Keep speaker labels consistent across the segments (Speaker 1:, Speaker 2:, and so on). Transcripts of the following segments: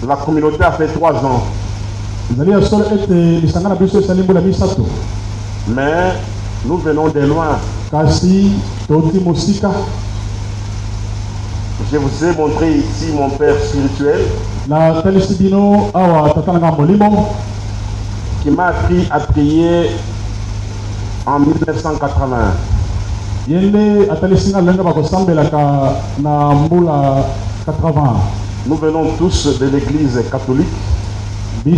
Speaker 1: La communauté a fait 3 ans. Mais nous venons de loin. Je vous ai montré ici mon père spirituel qui m'a appris à prier en 1980. Nous venons tous de l'église catholique. Et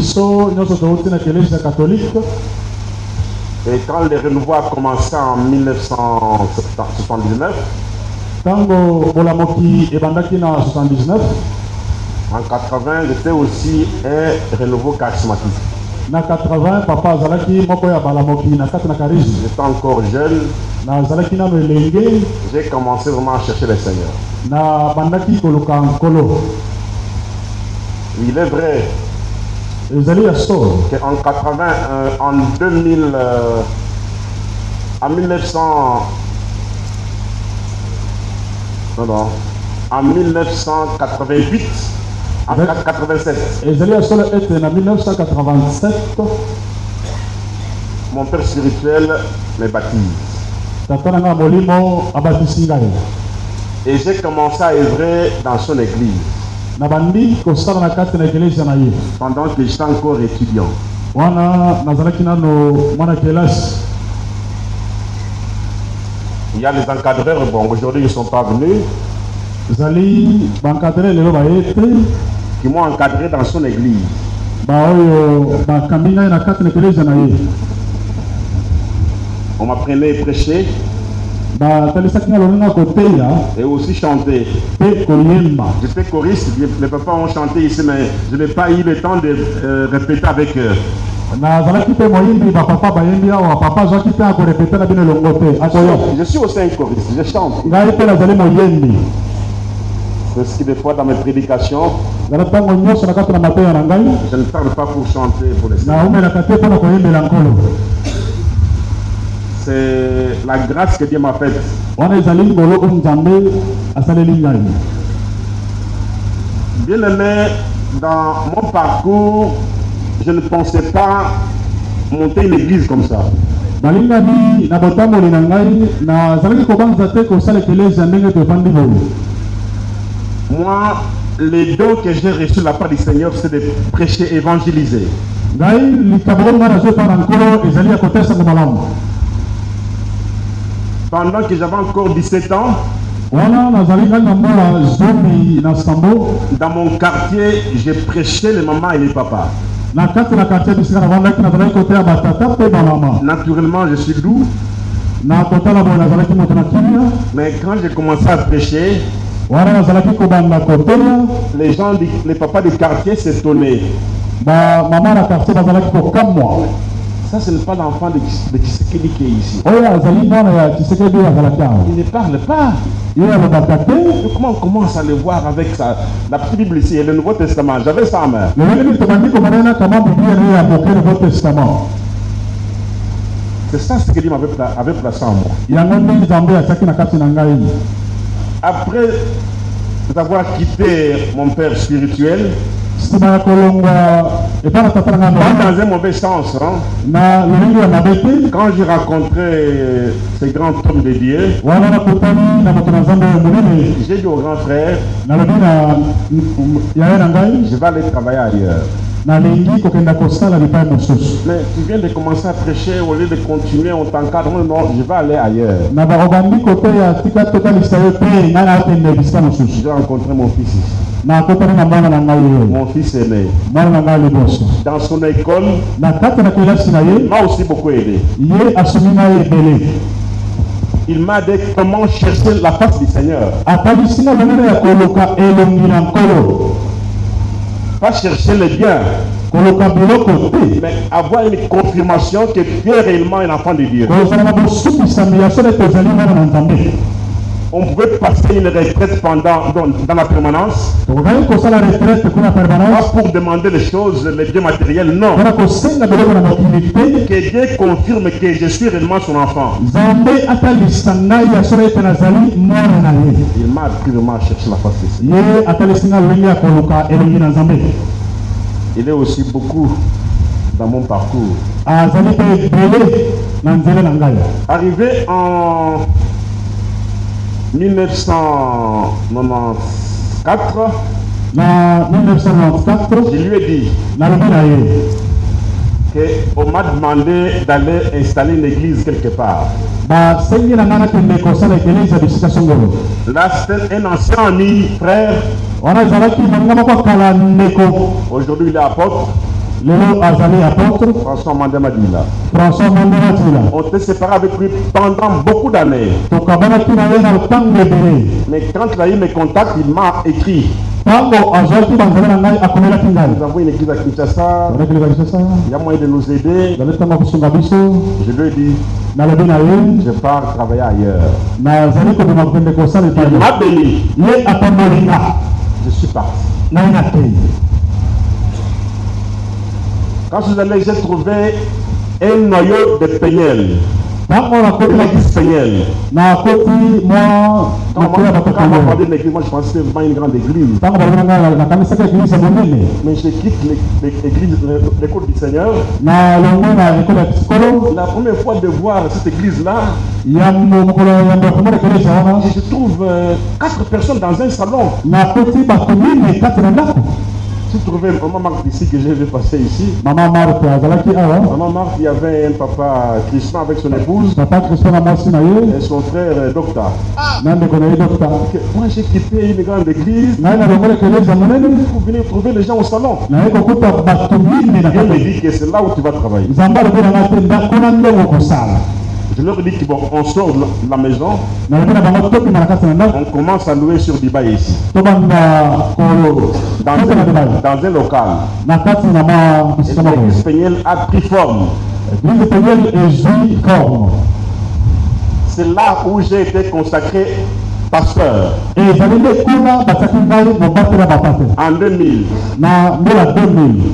Speaker 1: quand le renouveau a commencé en 1979, en 80, j'étais aussi un renouveau charismatique. J'étais encore jeune. J'ai commencé vraiment à chercher le Seigneur. Il est vrai qu'en 80, en 2000, en 1900, en 1988, en 1987, mon père spirituel me baptise. Et j'ai commencé à œuvrer dans son église pendant que j'étais encore étudiant. Il y a les encadreurs, bon, aujourd'hui ils ne sont pas venus, qui m'ont encadré dans son église. On m'apprenait à prêcher et aussi chanter. J'étais choriste, les papas ont chanté ici, mais je n'ai pas eu le temps de répéter avec eux. Je suis aussi un choriste, je chante. Parce que des fois dans mes prédications, je ne parle pas pour chanter pour les Seigneurs. C'est la grâce que Dieu m'a faite. Bien aimé, dans mon parcours, je ne pensais pas monter une église comme ça. Moi, les dons que j'ai reçus de la part du Seigneur, c'est de prêcher, évangéliser. Pendant que j'avais encore 17 ans, dans mon quartier, j'ai prêché les mamans et les papas. Naturellement, je suis doux. Mais quand j'ai commencé à prêcher, les gens, les papas du quartier s'étonnaient. Ça, ce n'est pas l'enfant de Tshisekedi qui est ici. Il ne parle pas. Comment on commence à le voir avec ça, la petite Bible ici et le Nouveau Testament? J'avais ça en main. C'est ça ce que Dieu m'avait placé en moi. Après avoir quitté mon père spirituel, pas dans un mauvais sens, hein? Quand j'ai rencontré ces grands hommes de Dieu, j'ai dit au grand frère, je vais aller travailler ailleurs. Mais tu viens de commencer à prêcher, au lieu de continuer, on t'encadre. Non, je vais aller ailleurs. J'ai rencontré mon fils ici. Mon fils aîné. Dans son école, m'a aussi beaucoup aidé. Il m'a dit comment chercher la face du Seigneur. Pas chercher le bien, mais avoir une confirmation que tu es réellement un enfant de Dieu. On pouvait passer une retraite dans la permanence, pas pour demander les choses, les biens matériels, non. Que Dieu confirme que je suis réellement son enfant. Il m'a appris vraiment à chercher la face de Dieu. Il est aussi beaucoup dans mon parcours. Arrivé en 1994, je lui ai dit qu'on m'a demandé d'aller installer une église quelque part. Là, c'était un ancien ami, frère. Aujourd'hui, il est apôtre. François Mandemadila. On s'est séparé avec lui pendant beaucoup d'années. Mais quand il a eu mes contacts, il m'a écrit. Nous avons une église à Kinshasa. Il y a moyen de nous aider. Je lui ai dit, je pars travailler ailleurs. Il m'a béni. Je suis parti. Quand je suis allé, j'ai trouvé un noyau de Péniel. L'église Péniel. Quand on m'a parlé de l'église, moi je pensais que c'était vraiment une grande église. Mais je quitte l'école du Seigneur. La première fois de voir cette église-là, je trouve 4 personnes dans un salon. J'ai trouvé Maman Marthe ici que j'ai vu passer ici. Maman Marthe, il y avait un papa Christian avec son épouse et son frère docteur. Moi j'ai quitté une grande église pour venir trouver les gens au salon. Dieu me dit que c'est là où tu vas travailler. Je leur dis qu'on sort de la maison, on commence à louer sur Dubaï ici. Dans un local. L'église Péniel a pris forme. C'est là où j'ai été consacré pasteur. En 2000,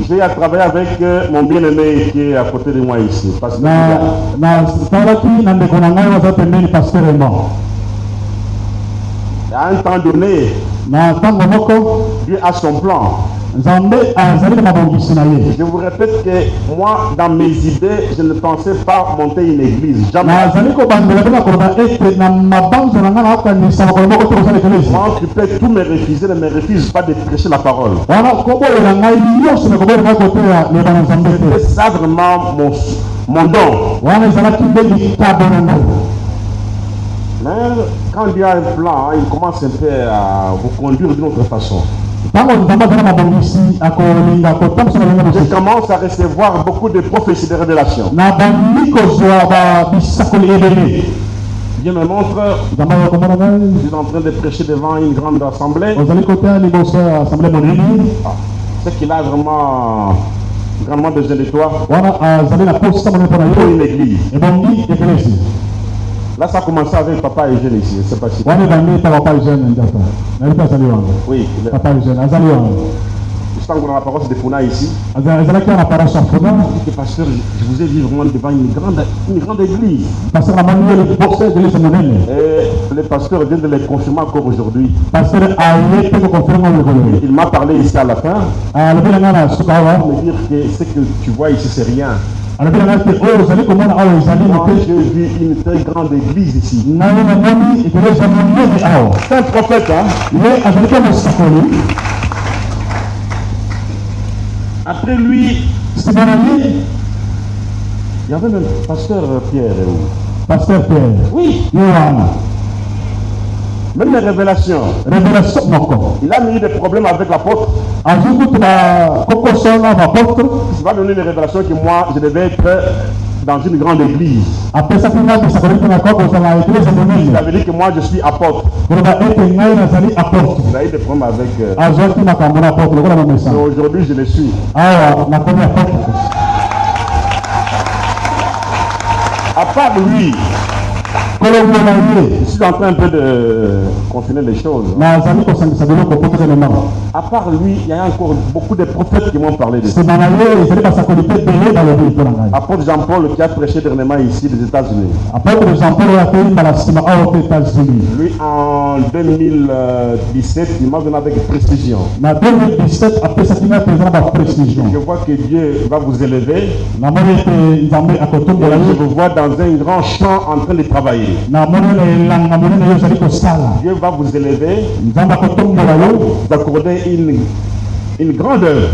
Speaker 1: j'ai travaillé avec mon bien-aimé qui est à côté de moi ici. À un temps donné, Dieu a son plan. Je vous répète que moi, dans mes idées, je ne pensais pas monter une église. Jamais. Moi, occupé tous mes refusés, ne me refuse pas de prêcher la parole. C'est ça vraiment mon don. Mais quand il y a un plan, il commence un peu à vous conduire d'une autre façon. Je commence à recevoir beaucoup de prophéties de révélation. Dieu me montre, je suis en train de prêcher devant une grande assemblée. C'est qu'il a vraiment grandement besoin de toi pour une église. Là, ça a commencé avec papa Eugène ici, je ne sais pas si. Oui, papa Eugène. Je suis encore dans la paroisse de Funa ici. Pasteur, je vous ai vu vraiment devant une grande église. Et le pasteur vient de le confirmer encore aujourd'hui. Il m'a parlé ici à la fin. Pour me dire que ce que tu vois ici, c'est rien. Moi, j'ai vu une très grande église ici. C'est un prophète, hein? Après lui, il y avait même pasteur Pierre. Pasteur Pierre. Oui. Même les révélations. Il a mis des problèmes avec l'apôtre. Il va donner des révélations que moi, je devais être dans une grande église. Il avait dit que moi, je suis apôtre. Il a eu des problèmes avec... Mais aujourd'hui, je le suis. À part lui, Je suis en train un peu de confiner les choses. À part lui, il y a encore beaucoup de prophètes qui m'ont parlé de ça. Apôtre Jean-Paul qui a prêché dernièrement ici des États-Unis. Lui, en 2017, il m'a donné avec précision. Je vois que Dieu va vous élever. Et je vous vois dans un grand champ en train de travailler. Dieu va vous élever, vous accorder une grande œuvre.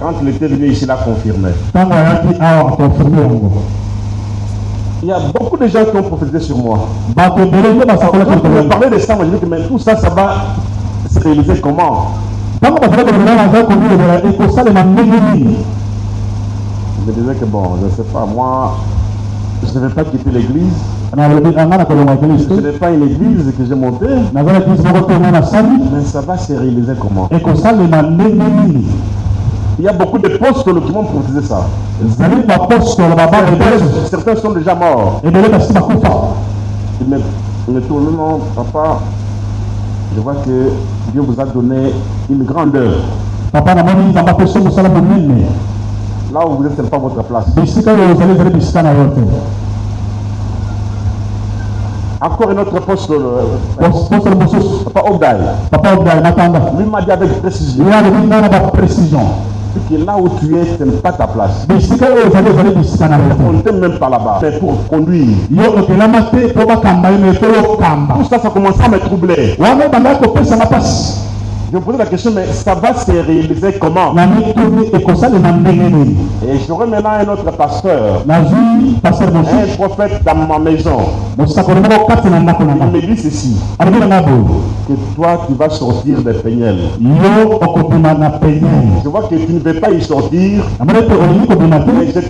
Speaker 1: Quand il était venu ici, il a confirmé. Il y a beaucoup de gens qui ont prophétisé sur moi. Quand on me parlait de ça, moi je dis que mais tout ça, ça va se réaliser comment? Je me disais que bon, je ne sais pas, moi, je ne vais pas quitter l'église. Ce n'est pas une église que j'ai montée. Mais ça va se réaliser comment? Il y a beaucoup de apôtres qui m'ont prophétisé ça. Certains sont déjà morts. Ils me tournent, non, papa, je vois que Dieu vous a donné une grandeur. Là où vous êtes, ce n'est pas votre place. Encore un autre apôtre, Papa Ogdaï. Lui m'a dit avec précision. Que là où tu es, ce n'est pas ta place. On ne t'aime même pas là-bas. C'est pour conduire. Tout ça, ça commence à me troubler. Je me posais la question, mais ça va se réaliser comment? Et j'aurai maintenant un autre pasteur, un prophète dans ma maison. Il me dit ceci, que toi tu vas sortir des péniels. Je vois que tu ne veux pas y sortir, mais je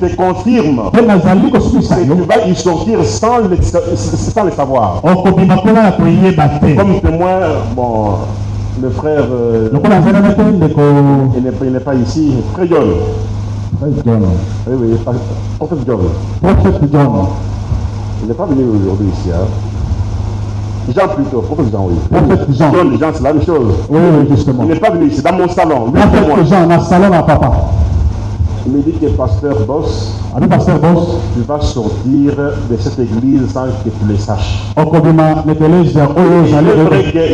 Speaker 1: te confirme que tu vas y sortir sans le savoir. Comme témoin, bon, le frère, il n'est pas ici, frère John. Oui, prophète John. Il n'est pas venu aujourd'hui ici. Hein? Jean plutôt, prophète Jean, oui. Prophète Jean. Jean, c'est la même chose. Oui, justement. Il n'est pas venu ici, dans mon salon. Prophète Jean, dans le salon à papa. Il me dit que pasteur Boss, tu vas sortir de cette église sans que tu le saches.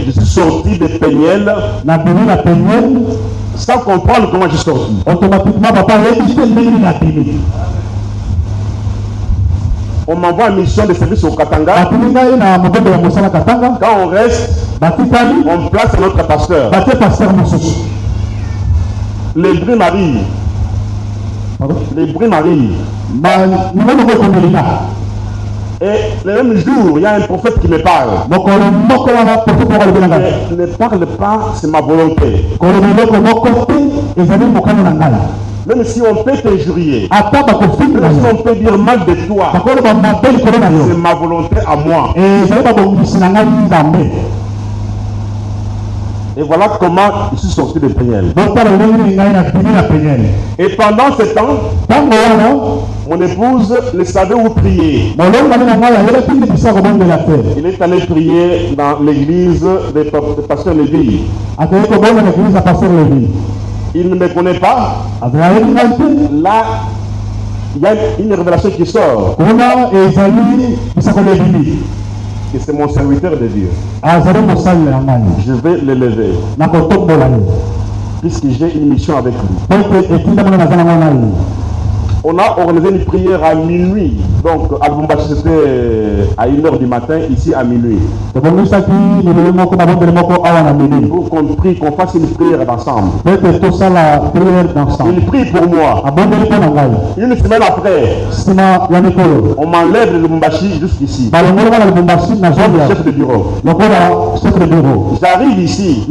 Speaker 1: Je suis sorti de Péniel sans comprendre comment je suis sorti. Automatiquement, papa, on m'envoie une mission de service au Katanga. Quand on reste, on place notre pasteur. Les bruits m'arrivent. Les bruits m'arrivent. Et le même jour, il y a un prophète qui me parle. Ne parle pas, c'est ma volonté. Même si on peut t'injurier, même si on peut dire mal de toi, c'est ma volonté à moi. Et voilà comment je suis sorti de Péniel. Et pendant ce temps, mon épouse ne savait où prier. Il est allé prier dans l'église de pasteur Lévi. Il ne me connaît pas. Là, il y a une révélation qui sort. Et c'est mon serviteur de Dieu. Je vais l'élever. Puisque j'ai une mission avec lui. On a organisé une prière à minuit. Donc, à Lubumbashi, c'était à 1h du matin, ici à minuit. Pour qu'on prie, qu'on fasse une prière ensemble. Une prière pour moi. Une semaine après, on m'enlève de Lubumbashi jusqu'ici. Chef de bureau. J'arrive ici.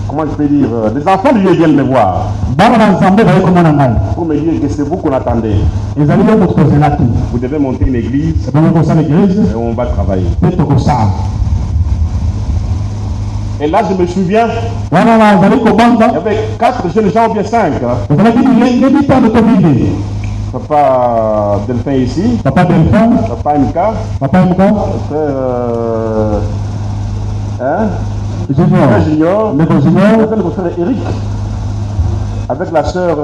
Speaker 1: Comment je peux dire, les enfants de Dieu viennent me voir pour me dire que c'est vous qu'on attendait. Vous devez monter une église et on va travailler. Et là, je me souviens, il y avait 4 jeunes gens ou bien 5. Papa Delphin ici. Papa Delphin. Papa MK. Papa MK. Junior. Le frère Eric. Avec la sœur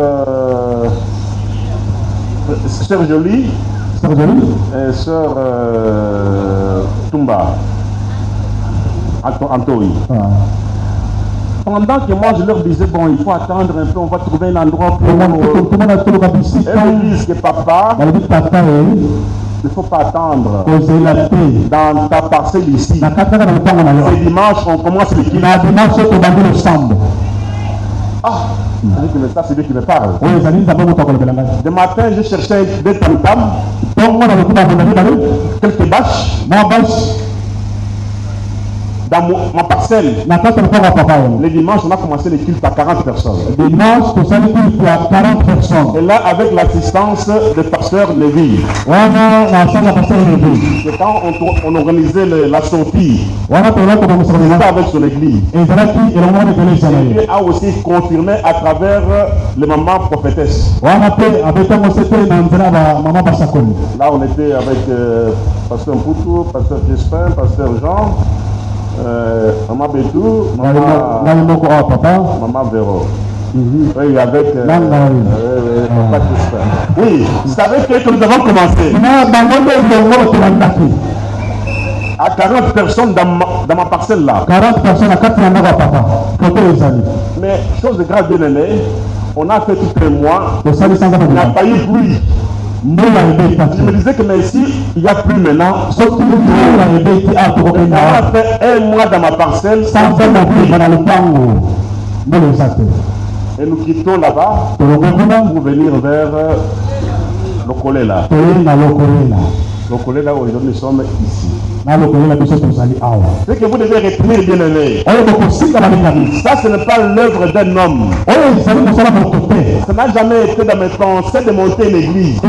Speaker 1: Jolie. Et sœur Tumba. Antoine. Pendant que moi je leur disais, bon, il faut attendre un peu, on va trouver un endroit pour elles me disent que papa, il ne faut pas attendre. Dans ta parcelle ici, c'est dimanche, on commence le kill. Ah, ça c'est lui qui me parle. De matin, je cherchais des tam-tams, quelques bâches. Dans ma parcelle, les dimanches, on a commencé les cultes à 40 personnes. Et là, avec l'assistance du pasteur Lévi. Et quand on organisait la sortie, c'était avec son église. Et Dieu a aussi confirmé à travers les mamans prophétesses. Là, on était avec pasteur Mpoutou, pasteur Crispin, pasteur Jean. Maman Bétou, maman Véro. Oui, avec Papa Crispin. Oui, c'est avec eux que nous avons commencé. À 40 personnes dans ma parcelle là. 40 personnes à 4 papa. Mais chose de grave bien aimée, on a fait tout un mois. Il n'y a pas eu pluie. Je me disais que mais ici, il n'y a plus maintenant. On a fait un mois dans ma parcelle sans faire mon prix. Et nous quittons là-bas pour venir vers le collet là. Le collet là, aujourd'hui nous sommes ici. Ce que vous devez retenir, bien aimé, ça ce n'est pas l'œuvre d'un homme. Ça n'a jamais été dans mes pensées de monter une église.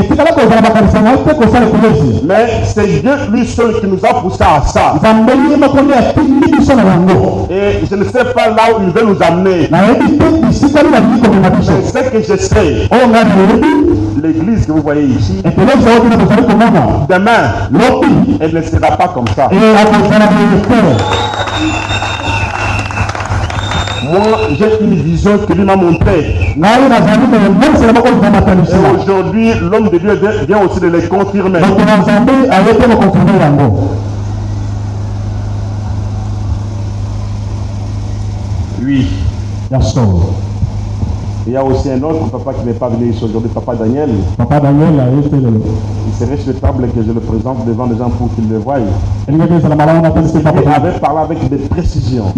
Speaker 1: Mais c'est Dieu lui seul qui nous a poussé à ça. Et je ne sais pas là où il veut nous amener. Mais ce que je sais, l'église que vous voyez ici, demain, elle ne sera pas comme ça. Moi, j'ai une vision que lui m'a montrée. Et aujourd'hui, l'homme de Dieu vient aussi de les confirmer. Oui. Il y a aussi un autre papa qui n'est pas venu ici aujourd'hui, papa Daniel. Papa Daniel a été il serait souhaitable que je le présente devant les gens pour qu'ils le voient. Il avait parlé avec des précisions.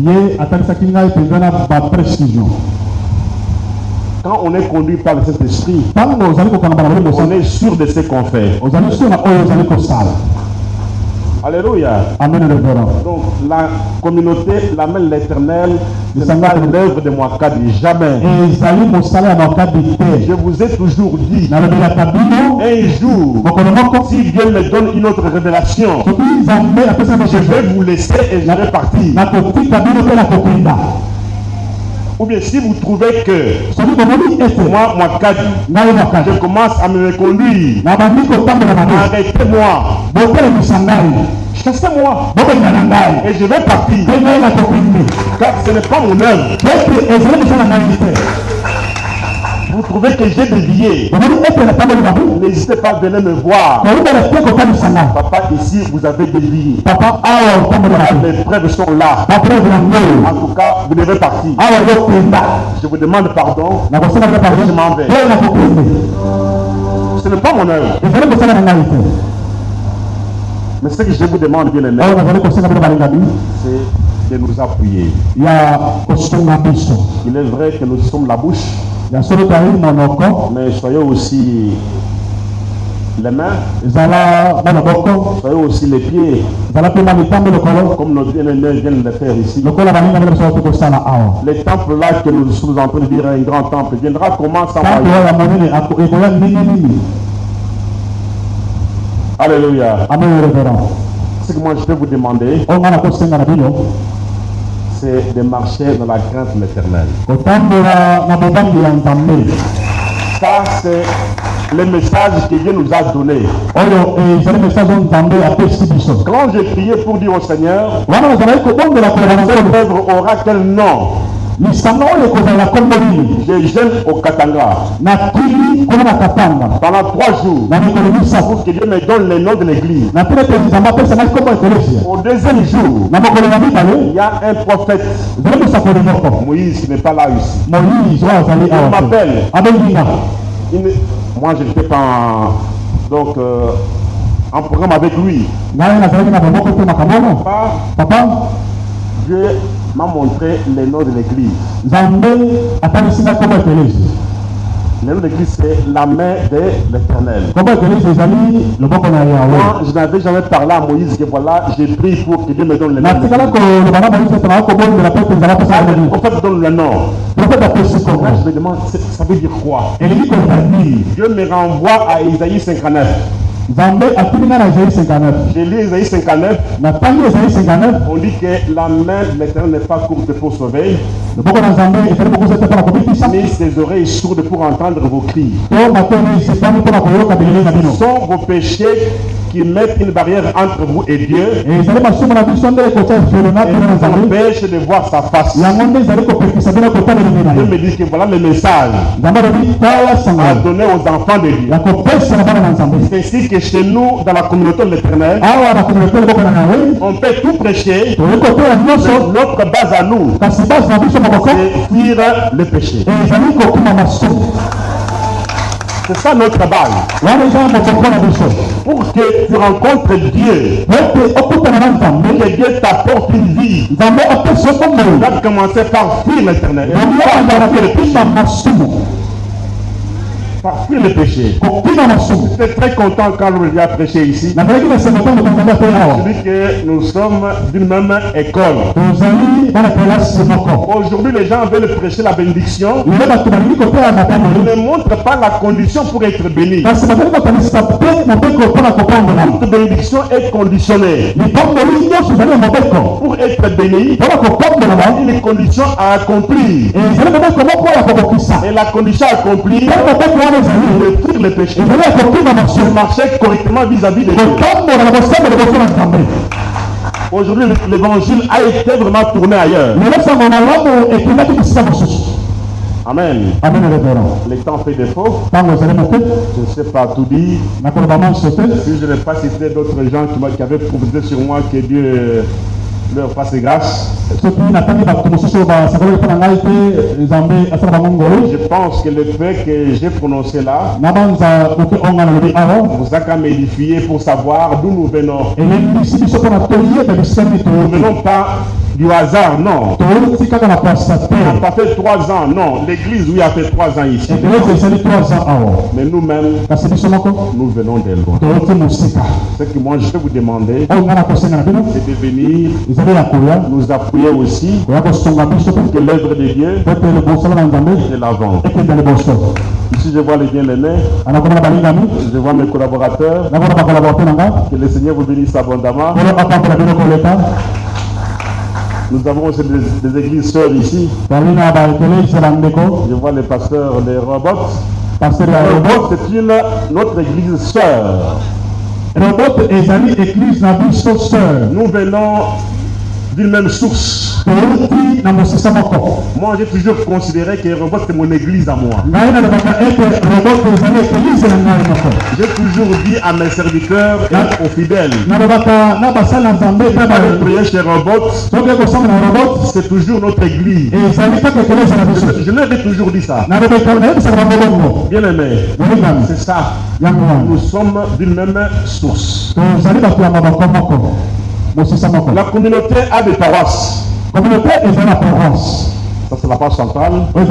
Speaker 1: Quand on est conduit par le Saint-Esprit, on est sûr de ce qu'on fait. Alléluia. Amen. Donc la communauté, la main de l'Éternel, ce n'est pas l'œuvre de Mwakadi, jamais. Je vous ai toujours dit, un jour, si Dieu me donne une autre révélation, je vais vous laisser et je vais partir. Ou bien si vous trouvez que moi, je commence à me conduire, arrêtez-moi, chassez-moi, et je vais partir, car ce n'est pas mon œuvre. Vous trouvez que j'ai dévié, n'hésitez pas à venir me voir. Papa, ici vous avez dévié. Les preuves sont là. En tout cas, vous devez partir. Je vous demande pardon. Je m'en vais. Ce n'est pas mon œuvre. Mais ce que je vous demande, bien aimé, c'est de nous appuyer. Il est vrai que nous sommes la bouche, mais soyez aussi les mains, soyez aussi les pieds, comme nos bien-aimés viennent de le faire ici. Les temples là que nous sommes en train de dire, un grand temple, viendra comment sans moyen. Alléluia. Amen. Ce que moi je vais vous demander, c'est de marcher dans la crainte de l'Éternel. Ça, c'est le message que Dieu nous a donné. Quand j'ai prié pour dire au Seigneur, cette œuvre aura quel nom? Je gêne au Katanga pendant 3 jours pour que Dieu me donne le nom de l'église. Au deuxième jour, il y a un prophète, Moïse, qui n'est pas là ici. Il m'appelle. Moi, je n'étais pas en programme avec lui. Papa, Dieu m'a montré les noms de l'église. Le nom de l'église, c'est la main de l'Éternel. Moi, je n'avais jamais parlé à Moïse que voilà, j'ai prié pour que Dieu me donne le nom. En fait, donne le nom. Je me demande, ça veut dire quoi? Dieu me renvoie à Isaïe 59. J'ai lu Isaïe 59. On dit que la main de l'Éternel n'est pas courte pour sauver, mais ses oreilles sourdes pour entendre vos cris. Ce sont vos péchés qui mettent une barrière entre vous et Dieu et nous empêchent de voir sa face. Dieu me dit que voilà le message à donner aux enfants de Dieu. C'est ainsi que chez nous, dans la communauté de l'Éternel, on peut tout prêcher. Notre base à nous, c'est fuir le péché. C'est ça notre base. Pour que tu rencontres Dieu, que Dieu t'apporte une vie, tu dois commencer par fuir l'Éternel. Par fuir le péché. J'étais très content quand je a prêché ici. Je dis que nous sommes d'une même école. Aujourd'hui, les gens veulent prêcher la bénédiction. Ils ne montrent pas la condition pour être béni. Toute bénédiction est conditionnée. Pour être béni, il y a une condition à accomplir. Et la condition accomplie, de fuir le péché, de marcher correctement vis-à-vis de Dieu. Aujourd'hui, l'évangile a été vraiment tourné ailleurs. Amen. Le temps fait défaut. Je ne sais pas tout dire. Si je n'ai pas cité d'autres gens qui avaient proposé sur moi que Dieu leur fasse grâce. Je pense que le fait que j'ai prononcé là vous a qu'à m'édifier pour savoir d'où nous venons. Nous ne venons pas du hasard, non. On a passé 3 ans, non. L'église, oui, a fait 3 ans ici. Mais nous-mêmes, nous venons de loin. Ce que moi, je vais vous demander, c'est de venir nous appuyer aussi pour que l'œuvre de Dieu est l'avant. Ici, je vois les bien-aimés, je vois mes collaborateurs. Que le Seigneur vous bénisse abondamment. Nous avons aussi des églises sœurs ici. Je vois les pasteurs, les robots. C'est notre église sœur. Nous venons d'une même source. Moi, j'ai toujours considéré que Robot c'est mon église à moi. J'ai toujours dit à mes serviteurs et aux fidèles, prier chez Robot, c'est toujours notre église. Je leur ai toujours dit ça. Bien aimé, c'est ça. Nous sommes d'une même source. La communauté a des paroisses. Ça, c'est la paroisse centrale. Il y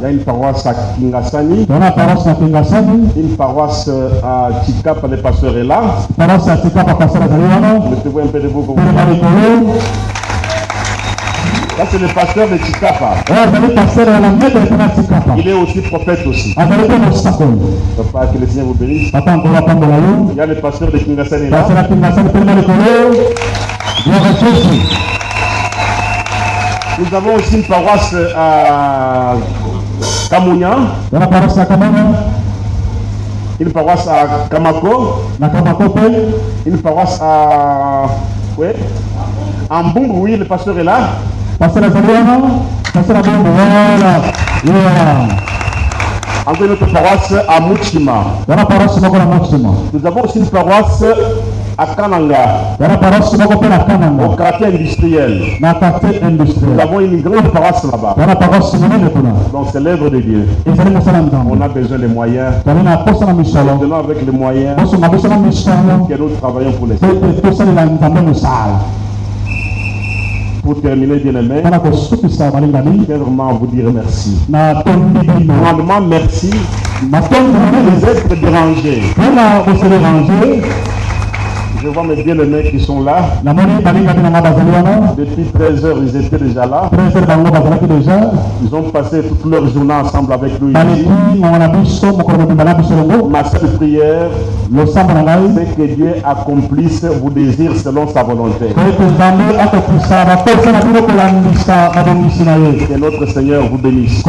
Speaker 1: a une paroisse à Kingasani. Une paroisse à Chikapa, le pasteur est là. Mettez-vous un peu de vous. Là, c'est le pasteur de Chikapa. Il est aussi prophète aussi. Papa, que le Seigneur vous bénisse. Il y a le pasteur de Kingasani là. Nous avons aussi une paroisse à Kamounia.
Speaker 2: La paroisse à Kamounia.
Speaker 1: Une paroisse à Kamako. Une paroisse à... Oui. En Mbungu, oui, le pasteur est là.
Speaker 2: Pasteur Azaliano. Pasteur Mbungu, voilà.
Speaker 1: Encore une autre paroisse à Mouchima. Nous avons aussi une paroisse à Kananga. Au quartier industriel. Nous avons une grande paroisse là-bas. Donc c'est l'œuvre de Dieu. On a besoin des moyens. Maintenant avec les moyens que nous travaillons pour les autres. Pour terminer, bien-aimé, je vais vraiment vous dire merci. Grandement merci de les être dérangés. Je vois mes bien-aimés qui sont là. Depuis 13 heures, ils étaient déjà là. Ils ont passé toute leur journée ensemble avec nous ici. Ma seule prière, c'est que Dieu accomplisse vos désirs selon sa volonté. Que notre Seigneur vous bénisse.